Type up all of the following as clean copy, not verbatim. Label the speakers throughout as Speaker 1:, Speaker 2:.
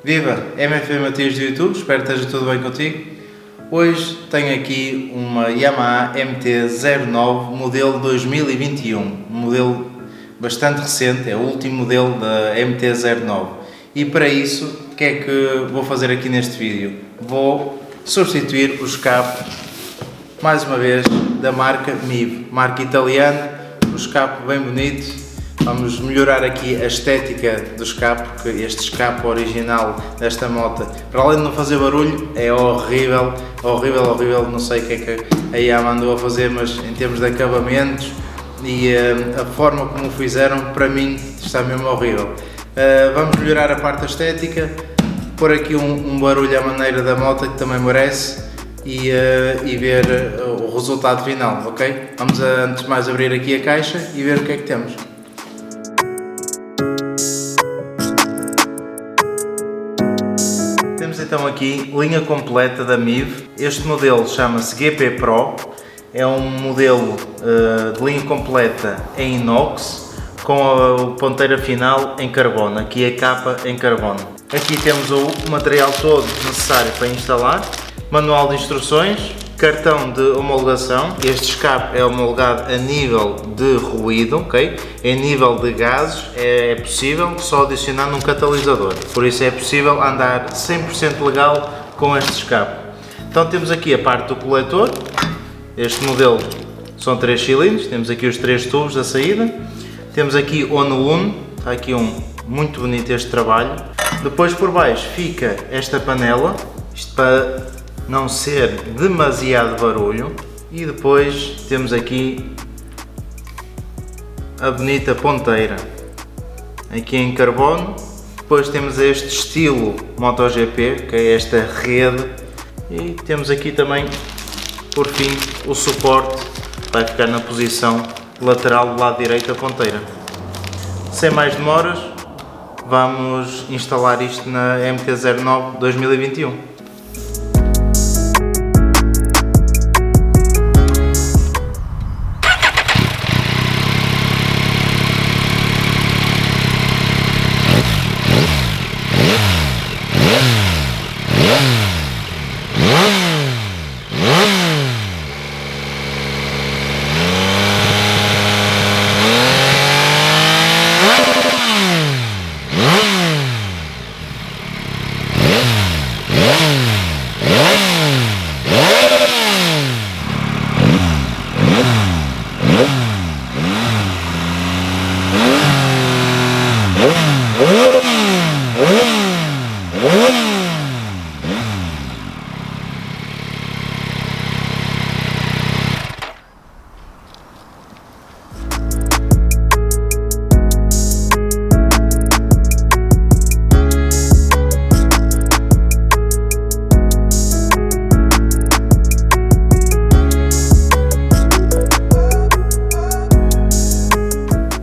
Speaker 1: Viva! MF Matias do YouTube, espero que esteja tudo bem contigo. Hoje tenho aqui uma Yamaha MT-09 modelo 2021, um modelo bastante recente, é o último modelo da MT-09. E para isso, o que é que vou fazer aqui neste vídeo? Vou substituir o escape, mais uma vez, da marca MIV, marca italiana, um escape bem bonito. Vamos melhorar aqui a estética do escape, porque este escape original desta moto, para além de não fazer barulho, é horrível, horrível, não sei o que é que a Yamaha andou a fazer, mas em termos de acabamentos e a forma como o fizeram, para mim está mesmo horrível. Vamos melhorar a parte estética, pôr aqui um barulho à maneira da moto que também merece e ver o resultado final, ok? Vamos antes de mais abrir aqui a caixa e ver o que é que temos. Temos então aqui linha completa da MIV. Este modelo chama-se GP Pro, é um modelo de linha completa em inox com a ponteira final em carbono, aqui a capa em carbono. Aqui temos o material todo necessário para instalar, manual de instruções, cartão de homologação. Este escape é homologado a nível de ruído, ok? Em nível de gases é possível só adicionando um catalisador, por isso é possível andar 100% legal com este escape. Então temos aqui a parte do coletor. Este modelo são 3 cilindros, temos aqui os 3 tubos da saída, temos aqui Ono Uno, está aqui muito bonito este trabalho. Depois por baixo fica esta panela, isto para não ser demasiado barulho, e depois temos aqui a bonita ponteira aqui em carbono. Depois temos este estilo MotoGP, que é esta rede, e temos aqui também por fim o suporte, vai ficar na posição lateral do lado direito da ponteira. Sem mais demoras, vamos instalar isto na MT-09 2021.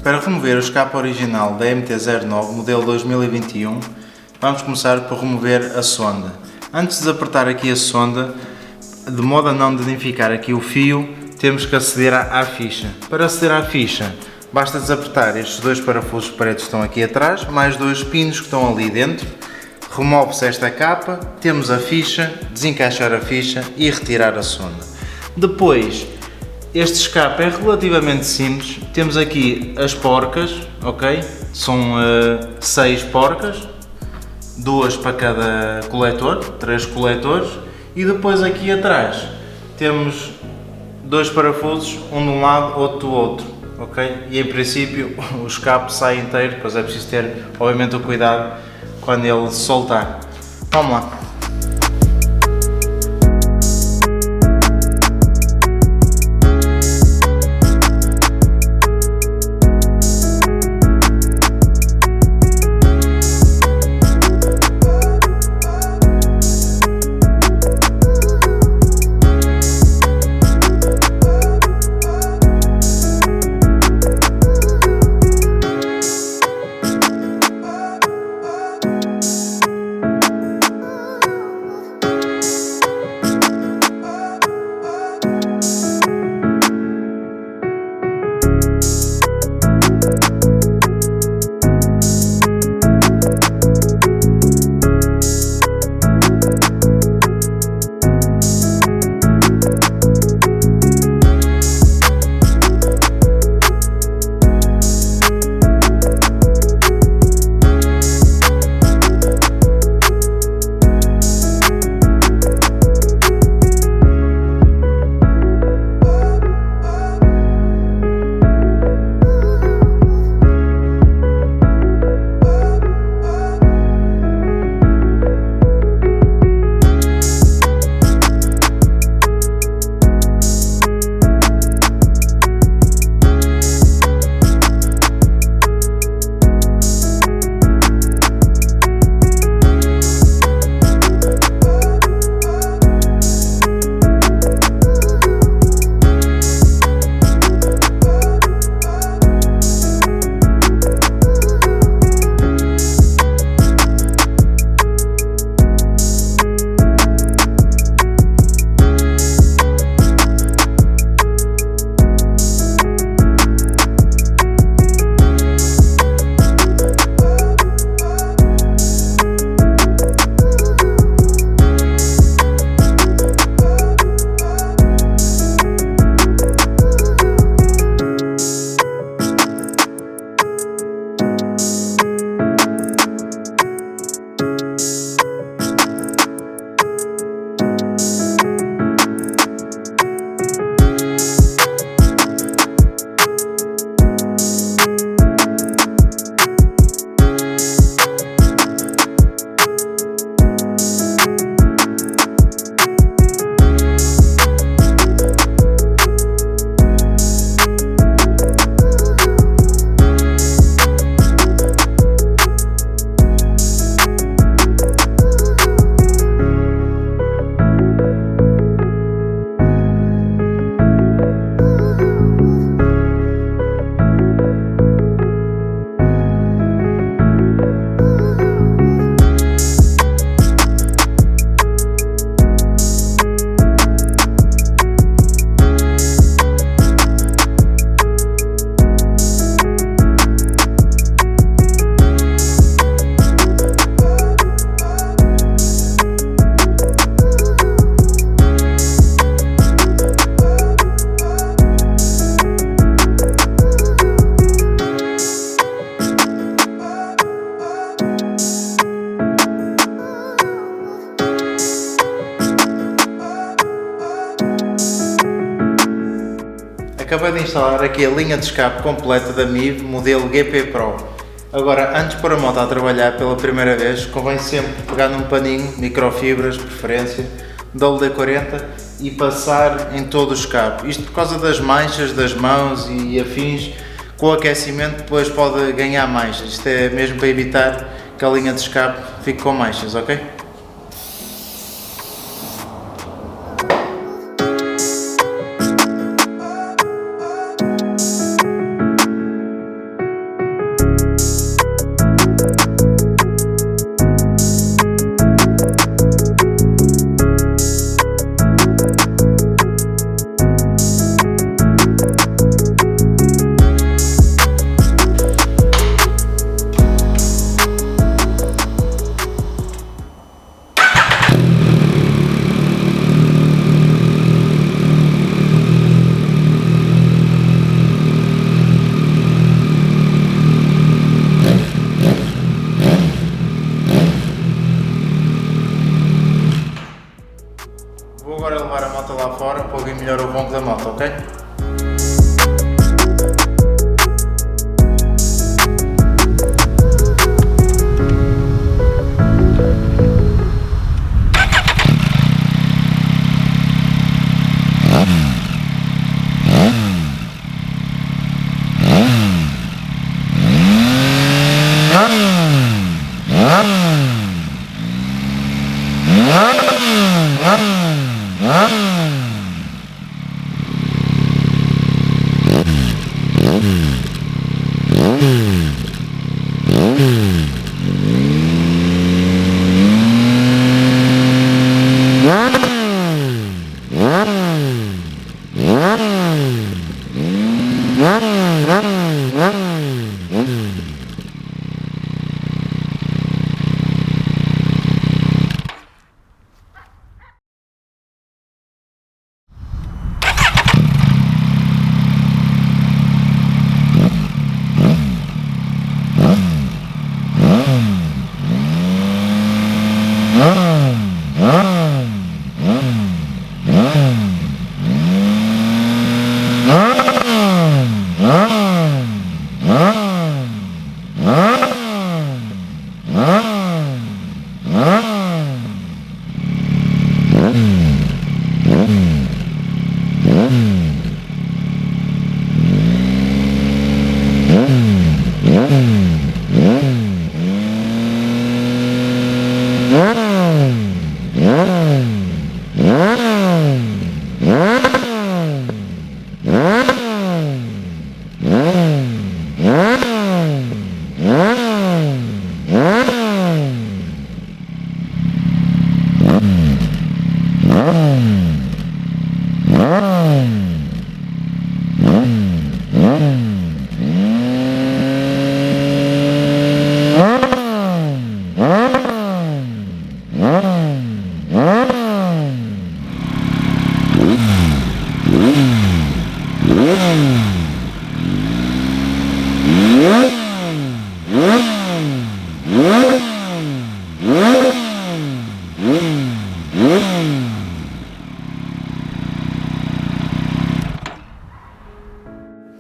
Speaker 1: Para remover o escape original da MT-09 modelo 2021, vamos começar por remover a sonda. Antes de apertar aqui a sonda, de modo a não danificar aqui o fio, temos que aceder à ficha. Para aceder à ficha, basta desapertar estes 2 parafusos pretos que estão aqui atrás, mais 2 pinos que estão ali dentro. Remove-se esta capa, temos a ficha, desencaixar a ficha e retirar a sonda. Depois, este escape é relativamente simples, temos aqui as porcas, ok? São 6 porcas, 2 para cada coletor, 3 coletores, e depois aqui atrás temos 2 parafusos, um de um lado, outro do outro, ok? E em princípio o escape sai inteiro, pois é preciso ter obviamente o cuidado quando ele soltar. Vamos lá! acabei de instalar aqui a linha de escape completa da MIV, modelo GP Pro. Agora, antes de pôr a moto a trabalhar pela primeira vez, convém sempre pegar num paninho, microfibras, de preferência, WD-40 e passar em todo o escape. Isto por causa das manchas das mãos e afins, com o aquecimento depois pode ganhar manchas. Isto é mesmo para evitar que a linha de escape fique com manchas, ok? Vou agora levar a moto lá fora para ouvir melhor o ronco da moto, ok?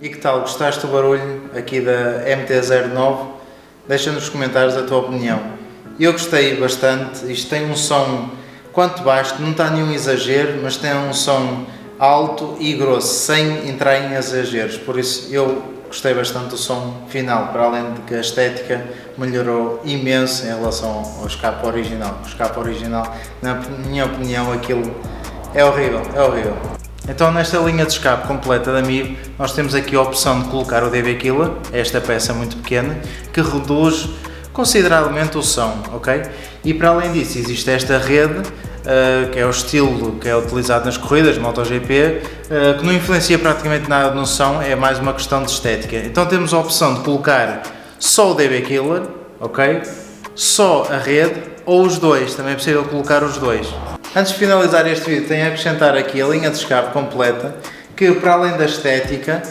Speaker 1: E que tal, gostaste do barulho aqui da MT-09? Deixa nos comentários a tua opinião. Eu gostei bastante, isto tem um som quanto baixo, não está nenhum exagero, mas tem um som alto e grosso, sem entrar em exageros, por isso eu gostei bastante do som final, para além de que a estética melhorou imenso em relação ao escape original. O escape original, na minha opinião, aquilo é horrível, é horrível. Então nesta linha de escape completa da MIV, nós temos aqui a opção de colocar o DB Killer, esta peça muito pequena, que reduz consideravelmente o som, ok? E para além disso existe esta rede, que é o estilo que é utilizado nas corridas de MotoGP, que não influencia praticamente nada no som, é mais uma questão de estética. Então temos a opção de colocar só o DB Killer, ok? Só a rede, ou os dois, também é possível colocar os dois. Antes de finalizar este vídeo, tenho a acrescentar aqui a linha de escape completa, que para além da estética,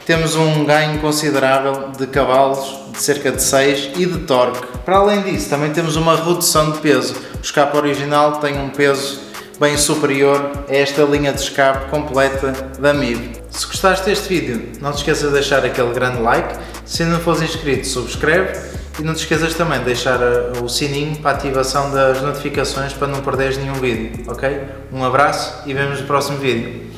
Speaker 1: temos um ganho considerável de cavalos, de cerca de 6, e de torque. Para além disso, também temos uma redução de peso. O escape original tem um peso bem superior a esta linha de escape completa da MIV. Se gostaste deste vídeo, não te esqueças de deixar aquele grande like. Se ainda não fores inscrito, subscreve. E não te esqueças também de deixar o sininho para a ativação das notificações para não perderes nenhum vídeo, ok? Um abraço e vemos no próximo vídeo.